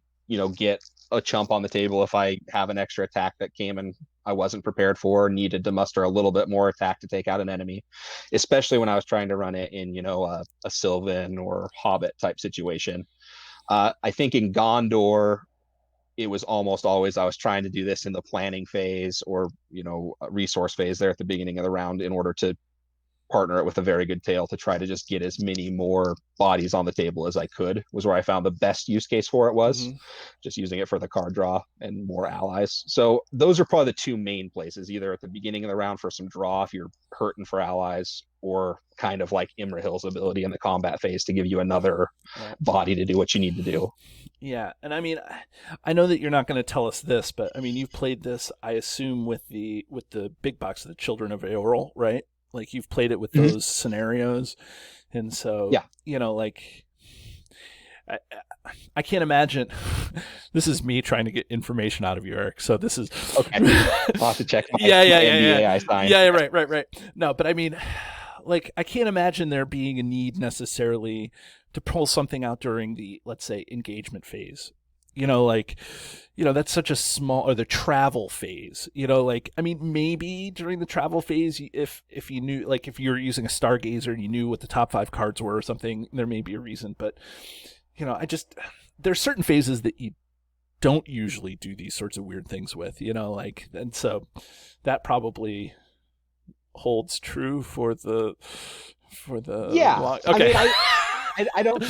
get a chump on the table if I have an extra attack that came and I wasn't prepared for, needed to muster a little bit more attack to take out an enemy, especially when I was trying to run it in a Sylvan or Hobbit type situation. I think in Gondor, it was almost always I was trying to do this in the planning phase or resource phase there at the beginning of the round in order to partner it with a very good tail to try to just get as many more bodies on the table as I could, was where I found the best use case for it was just using it for the card draw and more allies. So those are probably the 2 main places, either at the beginning of the round for some draw if you're hurting for allies, or kind of like Imrahil's ability in the combat phase to give you another body to do what you need to do. Yeah, and I know that you're not going to tell us this, but you've played this, I assume, with the big box of the Children of Eorl, right? Like, you've played it with those scenarios, and so I can't imagine. This is me trying to get information out of you, Eric. So this is okay. I'll have to check. NDA I signed. Yeah, right. No, but I can't imagine there being a need necessarily to pull something out during the, let's say, engagement phase. That's such a small, or the travel phase, maybe during the travel phase, if you knew, like if you're using a Stargazer and you knew what the top 5 cards were or something, there may be a reason, but there's certain phases that you don't usually do these sorts of weird things with, and so that probably holds true for the okay. I don't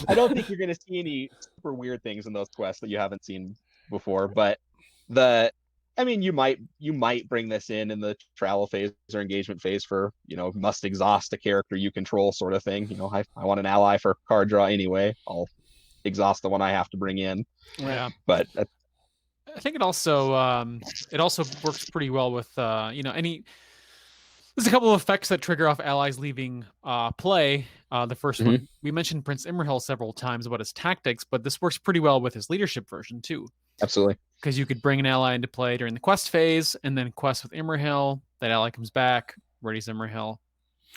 I don't think you're going to see any super weird things in those quests that you haven't seen before, but I mean, you might bring this in the travel phase or engagement phase for, must exhaust a character you control sort of thing. I want an ally for card draw anyway. I'll exhaust the one I have to bring in. Yeah. But I think it also works pretty well with any. There's a couple of effects that trigger off allies leaving play. The first one, we mentioned Prince Imrahil several times about his tactics, but this works pretty well with his leadership version too. Absolutely. Because you could bring an ally into play during the quest phase, and then quest with Imrahil. That ally comes back, readies Imrahil.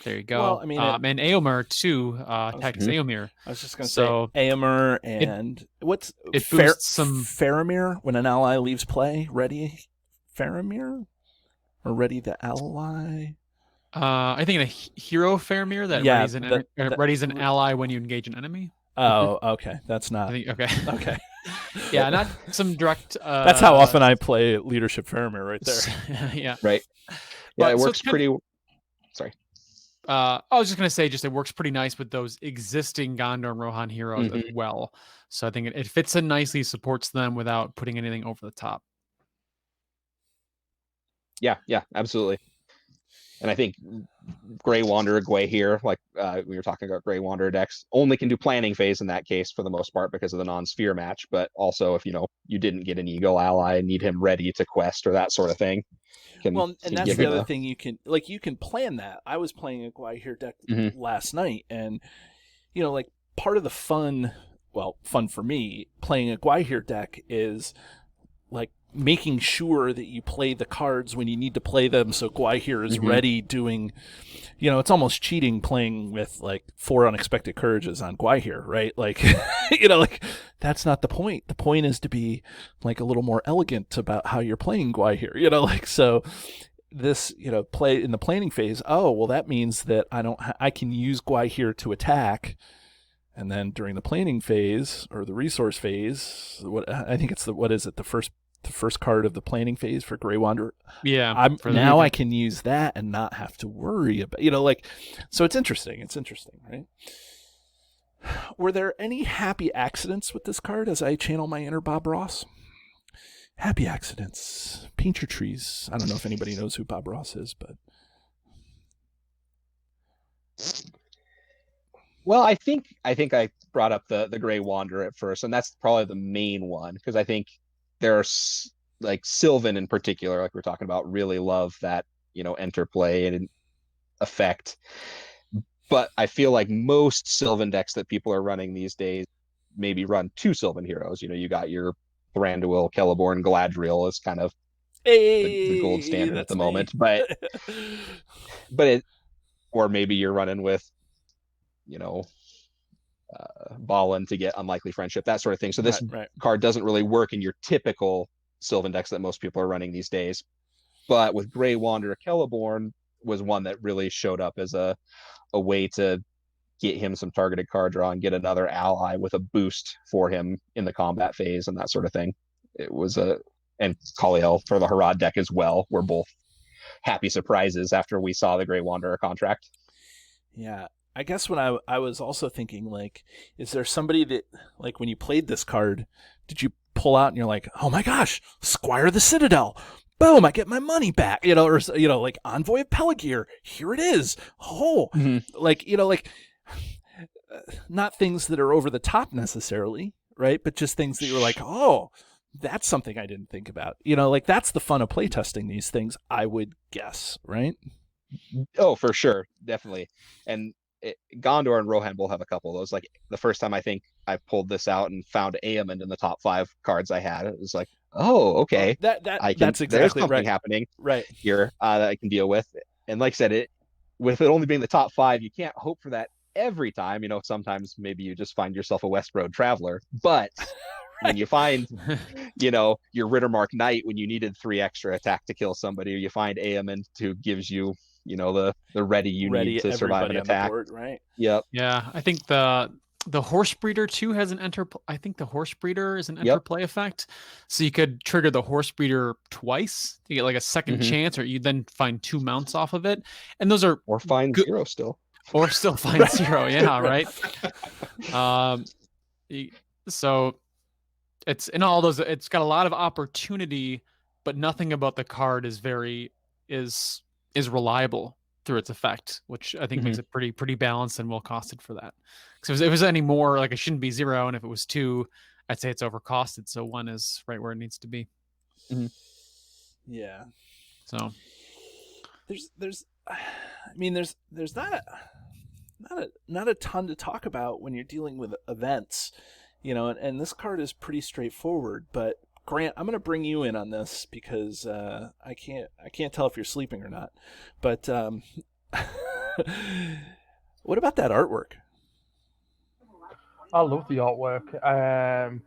There you go. Well, I mean, and Eomer too. Tactics Eomer. I was just going to say Eomer and what's it boosts some Faramir when an ally leaves play. Ready Faramir or ready the ally. I think a hero Faramir that readies an ally when you engage an enemy. Oh, okay. That's not. Okay. Okay. Yeah, not some direct. That's how often I play leadership Faramir right there. Yeah. Right. Yeah, but, it works pretty. Sorry. I was just gonna say, it works pretty nice with those existing Gondor and Rohan heroes as well. So I think it fits in nicely, supports them without putting anything over the top. Yeah, absolutely. And I think Grey Wanderer Gwaihir, like we were talking about, Grey Wanderer decks only can do planning phase in that case for the most part because of the non-sphere match. But also, if you didn't get an Eagle ally and need him ready to quest or that sort of thing. And that's the other thing you can plan that. I was playing a Gwaihir deck last night, and part of the fun for me playing a Gwaihir deck is like making sure that you play the cards when you need to play them, so Gwaihir is ready doing, it's almost cheating playing with like 4 unexpected courages on Gwaihir, right? Like, that's not the point. The point is to be like a little more elegant about how you're playing Gwaihir, so this, play in the planning phase. Oh, well, that means that I can use Gwaihir to attack. And then during the planning phase or the resource phase, I think it's the first card of the planning phase for Grey Wanderer. Yeah. I can use that and not have to worry about, so it's interesting. It's interesting, right? Were there any happy accidents with this card as I channel my inner Bob Ross? Happy accidents. Paint your trees. I don't know if anybody knows who Bob Ross is, but. Well, I think I brought up the Grey Wanderer at first, and that's probably the main one because I think there's like Sylvan in particular, like we're talking about, really love that interplay and effect. But I feel like most Sylvan decks that people are running these days maybe run 2 Sylvan heroes. You got your Thranduil, Celeborn, Galadriel is kind of the gold standard at the moment, but or maybe you're running with Balin to get Unlikely Friendship, that sort of thing. So this card doesn't really work in your typical Sylvan decks that most people are running these days. But with Grey Wanderer, Celeborn was one that really showed up as a way to get him some targeted card draw and get another ally with a boost for him in the combat phase and that sort of thing. It was and Kaliel for the Harad deck as well were both happy surprises after we saw the Grey Wanderer contract. Yeah. I guess when I was also thinking, like, is there somebody that, like, when you played this card, did you pull out and you're like, oh my gosh, Squire of the Citadel, boom, I get my money back, or like Envoy of Pelagir, here it is. Oh, not things that are over the top necessarily, right? But just things that you're like, oh, that's something I didn't think about. That's the fun of playtesting these things, I would guess, right? Oh, for sure, definitely. And Gondor and Rohan will have a couple of those. Like the first time I think I pulled this out and found Aemond in the top 5 cards I had, it was like, oh, okay, that's exactly there's something right. happening right here that I can deal with. And like I said, with it only being the top 5, you can't hope for that every time. Sometimes maybe you just find yourself a Westroad traveler, but when you find, your Rittermark Knight when you needed 3 extra attack to kill somebody, or you find Aemond who gives you the ready you need to survive an attack. Board, right? Yep. Yeah, I think the Horse Breeder too has an I think the Horse Breeder is an interplay effect, so you could trigger the Horse Breeder twice to get like a second chance, or you then find 2 mounts off of it, and those are find 0 still, or still find 0. Yeah, right. So it's in all those. It's got a lot of opportunity but nothing about the card is reliable through its effect, which I think makes it pretty balanced and well costed for that. Because if it was any more, like, it shouldn't be 0, and if it was 2, I'd say it's overcosted. So 1 is right where it needs to be. Yeah. So there's I mean there's not a ton to talk about when you're dealing with events, and this card is pretty straightforward. But Grant, I'm going to bring you in on this because I can't tell if you're sleeping or not. But what about that artwork? I love the artwork.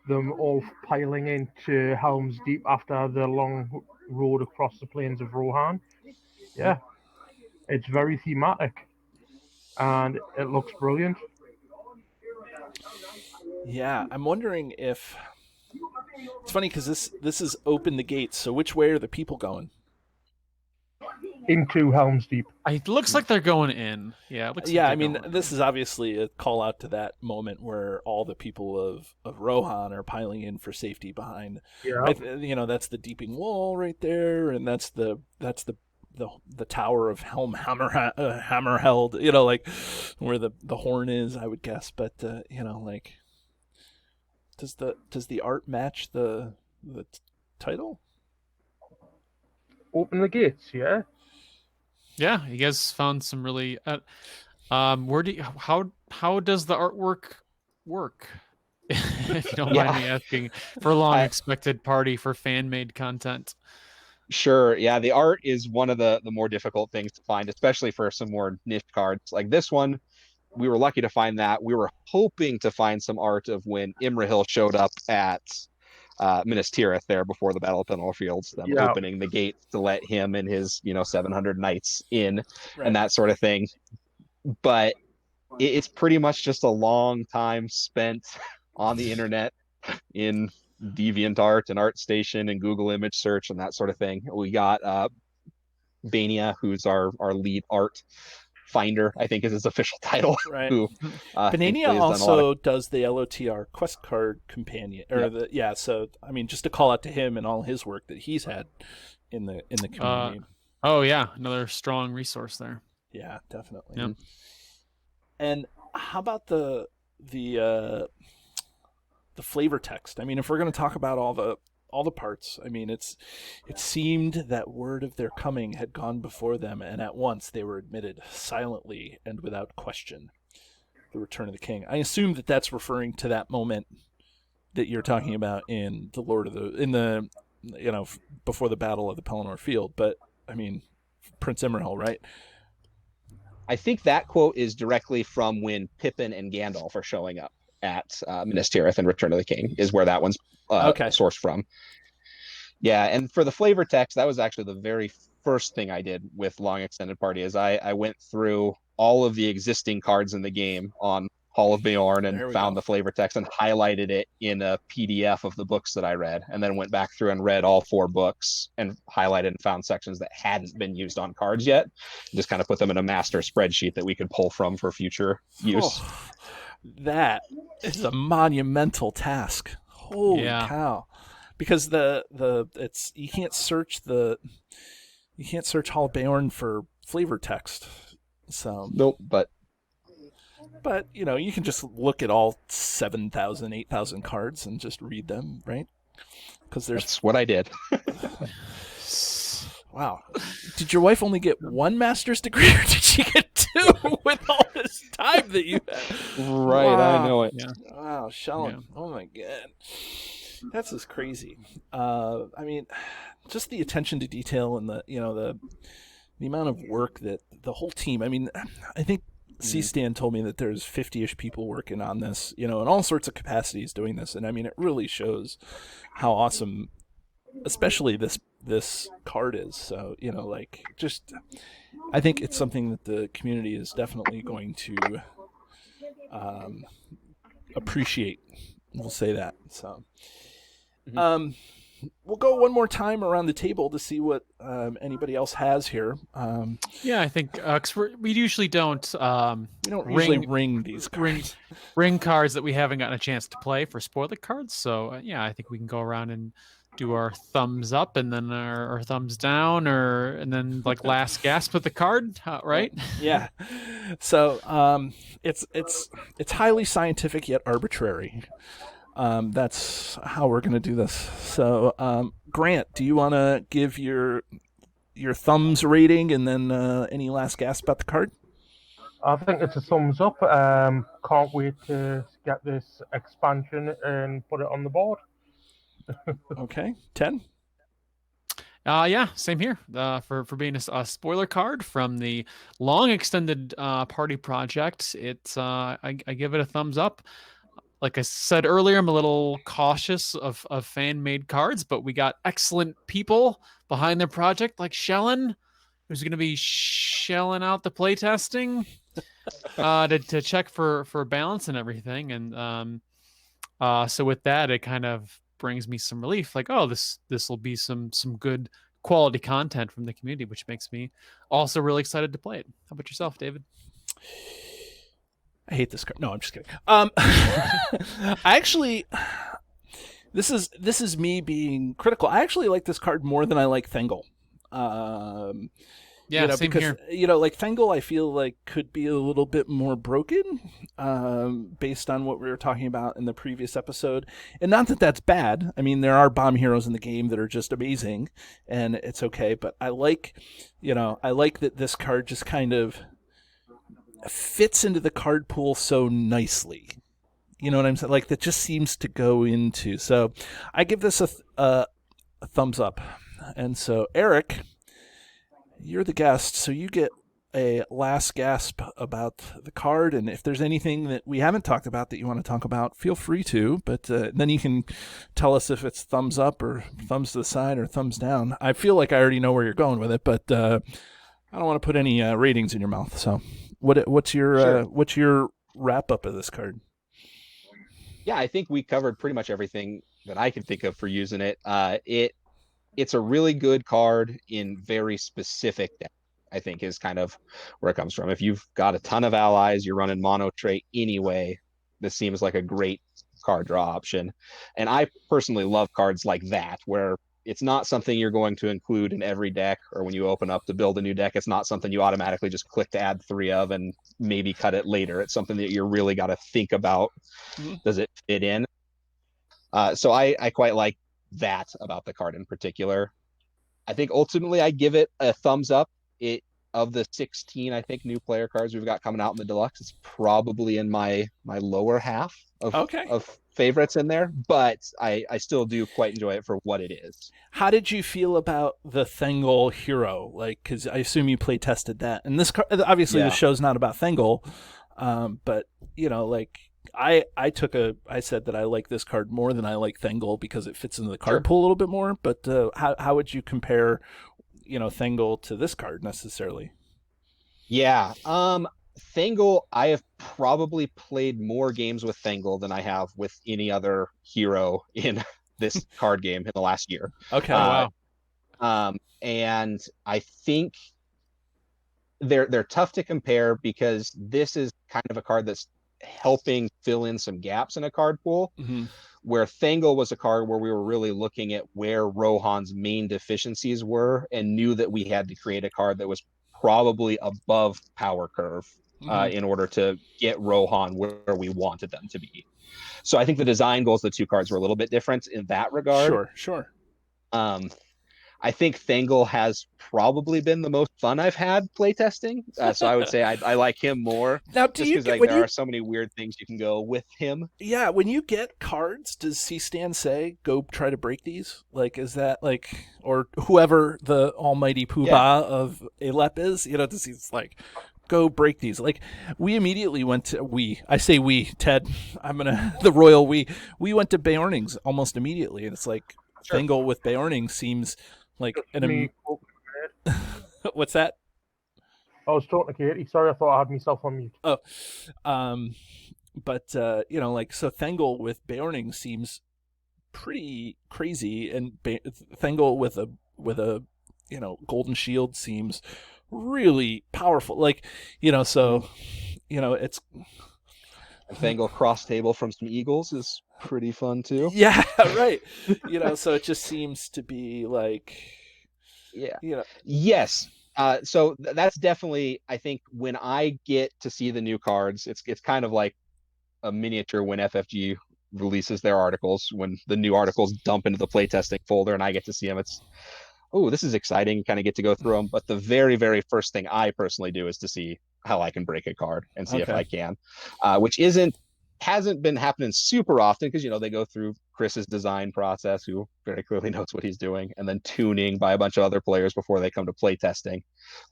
Them all piling into Helm's Deep after the long road across the plains of Rohan. Yeah, it's very thematic, and it looks brilliant. Yeah, I'm wondering if it's funny because this is open the gates. So which way are the people going? Into Helm's Deep. It looks like they're going in. Yeah, it looks yeah. like I mean, this is obviously a call out to that moment where all the people of Rohan are piling in for safety behind. Yeah. That's the Deeping Wall right there, and that's the tower of Hammerheld. Like where the horn is, I would guess. But like, does the art match the title? Open the gates, yeah. Yeah, you guys found some really. How does the artwork work? If you don't mind me asking, for a long expected party for fan made content. Sure. Yeah, the art is one of the more difficult things to find, especially for some more niche cards like this one. We were lucky to find that. We were hoping to find some art of when Imrahil showed up at Minas Tirith there before the Battle of Pelennor Fields, them opening the gates to let him and his 700 knights in, and that sort of thing. But it's pretty much just a long time spent on the internet in DeviantArt and ArtStation and Google image search and that sort of thing. We got Bania, who's our lead art finder, I think is his official title. Right. Who Bania also does the LOTR quest card companion, or So I mean, just to call out to him and all his work that he's had in the community. Oh yeah, another strong resource there. Yeah, definitely. Yep. And how about the flavor text? I mean, if we're going to talk about all the parts, I mean, it seemed that word of their coming had gone before them, and at once they were admitted silently and without question. The return of the king. I assume that that's referring to that moment that you're talking about in before the Battle of the Pelennor Field. But I mean, Prince Imrahil, right? I think that quote is directly from when Pippin and Gandalf are showing up at Minas Tirith and Return of the King, is where that one's sourced from. Yeah, and for the flavor text, that was actually the very first thing I did with Long Extended Party, is I went through all of the existing cards in the game on Hall of Beorn and found the flavor text and highlighted it in a PDF of the books that I read, and then went back through and read all 4 books and highlighted and found sections that hadn't been used on cards yet. Just kind of put them in a master spreadsheet that we could pull from for future use. That is a monumental task. Holy cow. Because you can't search Hall of Beorn for flavor text. So nope, but you can just look at all 7,000, 8,000 cards and just read them, right? Because that's what I did. Wow. Did your wife only get 1 master's degree, or did she get 2 with all this time that you had? Right, wow. I know it. Yeah. Wow, Shelley. Yeah. Oh my God. That's just crazy. I mean, just the attention to detail and the amount of work that the whole team. I mean, I think C-Stan told me that there's 50-ish people working on this, in all sorts of capacities doing this, and I mean, it really shows how awesome, especially this card is. So I think it's something that the community is definitely going to appreciate. We'll say that. So. We'll go one more time around the table to see what anybody else has here. I think because we usually don't. We don't usually ring these cards. Ring cards that we haven't gotten a chance to play for spoiler cards. So I think we can go around and do our thumbs up and then our thumbs down, and then like last gasp with the card, right? Yeah. So it's highly scientific yet arbitrary. That's how we're going to do this. So Grant, do you want to give your thumbs rating and then any last gasp about the card? I think it's a thumbs up. Can't wait to get this expansion and put it on the board. Okay, 10. Yeah, same here. For being a spoiler card from the long extended party project, it's I give it a thumbs up. Like I said earlier, I'm a little cautious of fan made cards, but we got excellent people behind their project, like Shellen, who's going to be shelling out the playtesting to check for balance and everything. And so with that, it kind of brings me some relief. Like, oh, this will be some good quality content from the community, which makes me also really excited to play it. How about yourself, David? I hate this card. No, I'm just kidding. I actually, this is me being critical. I actually like this card more than I like Thengel. Yeah, same because, here. Like Thengel, I feel like could be a little bit more broken, based on what we were talking about in the previous episode. And not that that's bad. I mean, there are bomb heroes in the game that are just amazing, and it's okay. But I like that this card just kind of fits into the card pool so nicely. You know what I'm saying? Like that just seems to go into. So I give this a thumbs up. And so Eric, you're the guest, so you get a last gasp about the card. And if there's anything that we haven't talked about that you want to talk about, feel free to. But then you can tell us if it's thumbs up or thumbs to the side or thumbs down. I feel like I already know where you're going with it, but I don't want to put any ratings in your mouth. So what's your wrap up of this card? Yeah, I think we covered pretty much everything that I can think of for using it. It's a really good card in very specific deck, I think is kind of where it comes from. If you've got a ton of allies, you're running mono trait anyway, this seems like a great card draw option. And I personally love cards like that, where it's not something you're going to include in every deck, or when you open up to build a new deck, it's not something you automatically just click to add 3 of and maybe cut it later. It's something that you really got to think about. Mm-hmm. Does it fit in? So I quite like that about the card in particular. I think ultimately I give it a thumbs up. Of the 16, I think, new player cards we've got coming out in the deluxe, it's probably in my lower half of favorites in there, but I still do quite enjoy it for what it is. How did you feel about the Thengel hero? Like, because I assume you play tested that, and this obviously the show's not about Thengel, but like I said that I like this card more than I like Thengel because it fits into the card pool a little bit more. But how would you compare, Thengel to this card necessarily? Yeah, Thengel, I have probably played more games with Thengel than I have with any other hero in this card game in the last year. Okay, wow. And I think they're tough to compare because this is kind of a card that's helping fill in some gaps in a card pool, where Thengel was a card where we were really looking at where Rohan's main deficiencies were and knew that we had to create a card that was probably above power curve in order to get Rohan where we wanted them to be. So I think the design goals of the two cards were a little bit different in that regard. Sure. I think Thengel has probably been the most fun I've had playtesting. So I would say I like him more. Now, just because there are so many weird things you can go with him. Yeah, when you get cards, does C-Stan say, go try to break these? Like, is that like, or whoever the almighty poobah of ALeP is, does he's like, go break these? Like, we immediately went to, I say we, Ted, the royal we went to Beornings almost immediately. And it's like, Thengel with Beornings seems like what's that? I was talking to Katie. Sorry, I thought I had myself on mute. Oh, but like, so Thengel with Beorning seems pretty crazy, and Thengel with a golden shield seems really powerful. Like, so it's And Fangle cross table from some Eagles is pretty fun too. Yeah, right. So it just seems to be like, Yeah. you know, Yes. So that's definitely, I think, when I get to see the new cards, it's kind of like a miniature when FFG releases their articles, when the new articles dump into the playtesting folder and I get to see them. It's, oh, this is exciting, kind of get to go through them. But the very, very first thing I personally do is to see how I can break a card and see if Okay. I can, which hasn't been happening super often because, they go through Chris's design process, who very clearly knows what he's doing, and then tuning by a bunch of other players before they come to play testing.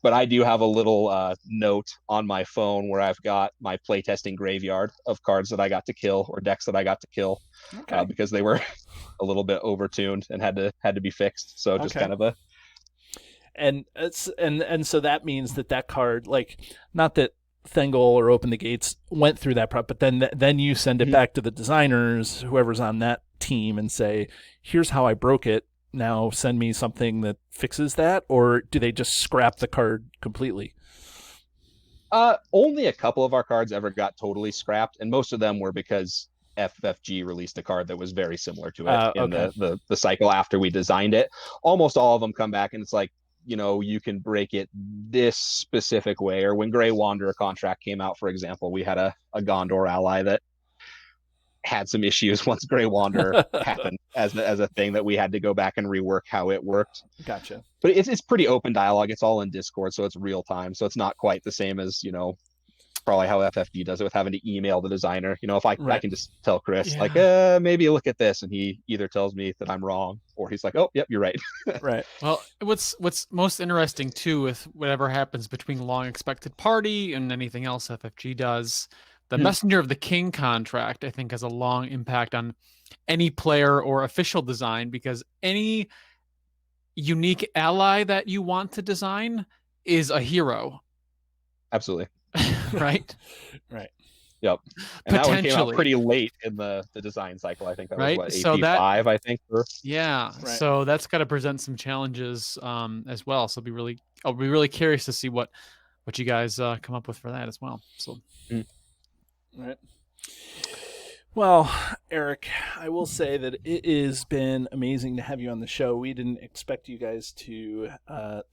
But I do have a little note on my phone where I've got my playtesting graveyard of cards that I got to kill or decks that I got to kill, okay. because they were a little bit overtuned and had to be fixed. So just Okay. kind of a And so that means that card, like, not that Thengel or Open the Gates went through that prep, but then you send it back to the designers, whoever's on that team, and say, here's how I broke it. Now send me something that fixes that, or do they just scrap the card completely? only a couple of our cards ever got totally scrapped, and most of them were because FFG released a card that was very similar to it in Okay. the cycle after we designed it. Almost all of them come back and it's like, you can break it this specific way. Or when Grey Wanderer contract came out, for example, we had a Gondor ally that had some issues once Grey Wanderer happened as a thing that we had to go back and rework how it worked. Gotcha. But it's pretty open dialogue. It's all in Discord, so it's real time. So it's not quite the same as, probably how FFG does it with having to email the designer. If I can just tell Chris, like, maybe look at this, and he either tells me that I'm wrong or he's like, oh, yep, you're right. Right. Well, what's most interesting too with whatever happens between Long Expected Party and anything else FFG does, the Messenger of the King contract, I think, has a long impact on any player or official design, because any unique ally that you want to design is a hero. Absolutely. Right? Right. Yep. And that one came out pretty late in the design cycle. I think that was what, AP5, I think. Yeah. Right. So that's got to present some challenges as well. So I'll be really curious to see what you guys come up with for that as well. So Right. Well, Eric, I will say that it has been amazing to have you on the show. We didn't expect you guys to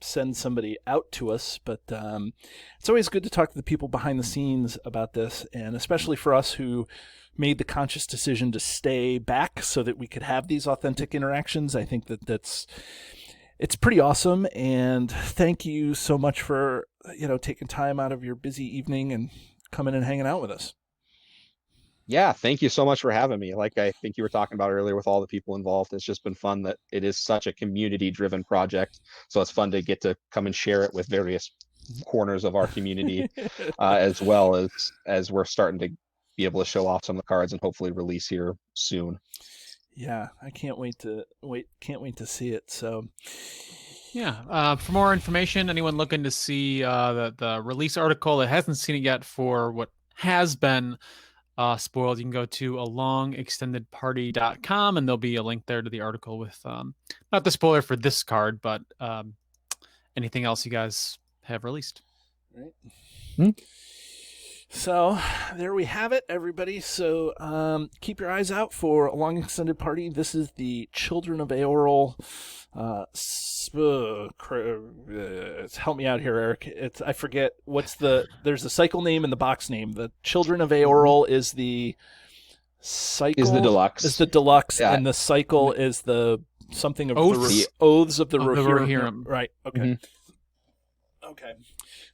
send somebody out to us, but it's always good to talk to the people behind the scenes about this, and especially for us who made the conscious decision to stay back so that we could have these authentic interactions. I think it's pretty awesome, and thank you so much for taking time out of your busy evening and coming and hanging out with us. Yeah, thank you so much for having me. Like I think you were talking about earlier with all the people involved, it's just been fun that it is such a community-driven project. So it's fun to get to come and share it with various corners of our community, as well as we're starting to be able to show off some of the cards and hopefully release here soon. Yeah, I can't wait to see it. So yeah, for more information, anyone looking to see the release article that hasn't seen it yet for what has been spoiled, you can go to alongextendedparty.com, and there'll be a link there to the article with not the spoiler for this card, but anything else you guys have released. Right. So there we have it, everybody. So keep your eyes out for A Long Extended Party. This is the Children of Aoril. Help me out here, Eric. I forget there's the cycle name and the box name. The Children of Aoril is the cycle. Is the deluxe. Is the deluxe, yeah. And the cycle is the something of the Oaths of the Rohirrim. Right. Okay. Mm-hmm. Okay.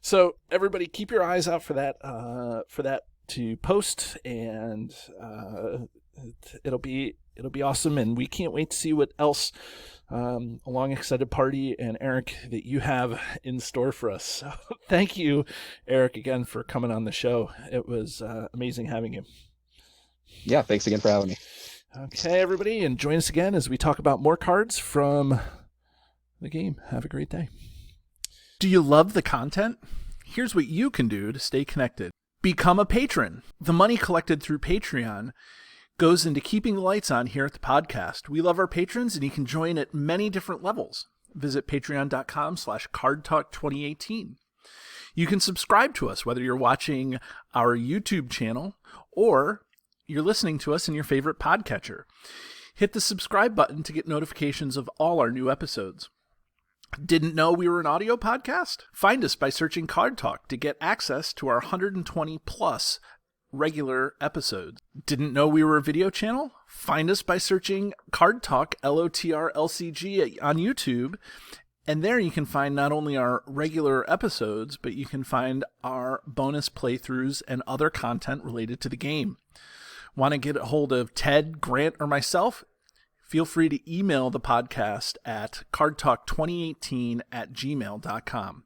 So everybody, keep your eyes out for that to post, and it'll be awesome, and we can't wait to see what else A Long Extended Party and Eric that you have in store for us. So thank you, Eric, again for coming on the show. It was amazing having you. Yeah, thanks again for having me. Okay, everybody, and join us again as we talk about more cards from the game. Have a great day. Do you love the content? Here's what you can do to stay connected. Become a patron. The money collected through Patreon goes into keeping the lights on here at the podcast. We love our patrons, and you can join at many different levels. Visit patreon.com/cardtalk2018. You can subscribe to us, whether you're watching our YouTube channel or you're listening to us in your favorite podcatcher. Hit the subscribe button to get notifications of all our new episodes. Didn't know we were an audio podcast? Find us by searching Card Talk to get access to our 120 plus regular episodes. Didn't know we were a video channel? Find us by searching Card Talk LOTR LCG on YouTube. And there you can find not only our regular episodes, but you can find our bonus playthroughs and other content related to the game. Want to get a hold of Ted, Grant, or myself? Feel free to email the podcast at cardtalk2018@gmail.com.